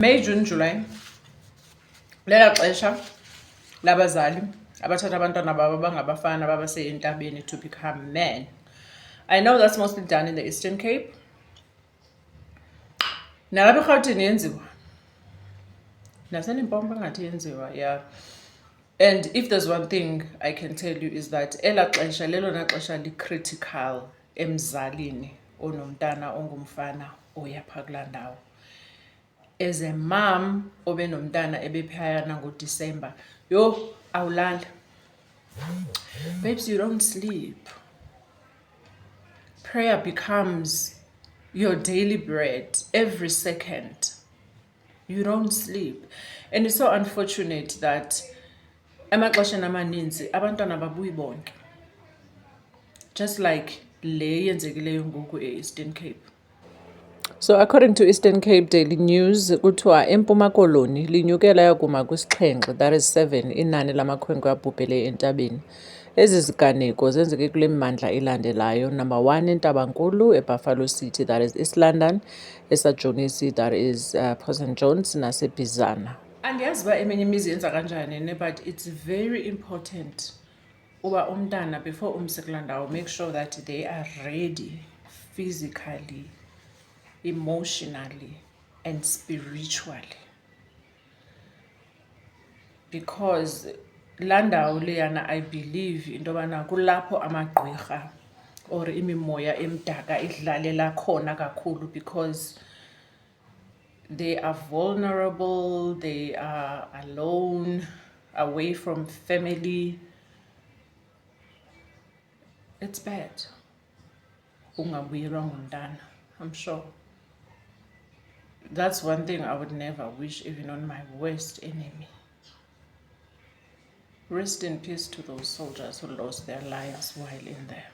May, June, July. Lela xesha labazali abathatha abantwana babo abangabafana babase entabeni to become men. I know that's mostly done in the Eastern Cape. Nalapha eRhawutini yenziwa. NaseLimpopo ngathi yenziwa, yeah. And if there's one thing I can tell you is that ela xesha lelona xesha li-critical emzalini onomntana ongumfana oya phaa kulaa ndawo. As a mom obenomntana ebephayana ngoDisemba, yo awulali. Babes, you don't sleep. Prayer becomes your daily bread every second. You don't sleep. And it's so unfortunate that emaxesheni amaninzi abantwana babuyi bonke. Just like le yenzekileyo ngoku e-Eastern Cape. So according to Eastern Cape Daily News, kuthiwa eMpuma Koloni linyukela yakuma kwisixhenxe, that is 7, inani lamakhwenkwe abhubhele entabeni. Ezi ziganeko zenzeke kule mmandla ilandelayo. Number 1, eNtabankulu, eBuffalo City, that is East London, eSajonisi, that is Port St John's, naseBizana. Andiyazi uba eminye imizi yenza kanjani, but it's very important uba umntana before umse kulaa ndawo, make sure that they are ready physically, emotionally and spiritually, because laa ndawo leyana I believe into yobana kulapho amagqwirha or imimoya emdaka idlalela khona kakhulu, because they are vulnerable, they are alone, away from family. It's bad ungabuyelwa ngumntana, I'm sure. That's one thing I would never wish even on my worst enemy. Rest in peace to those soldiers who lost their lives while in there.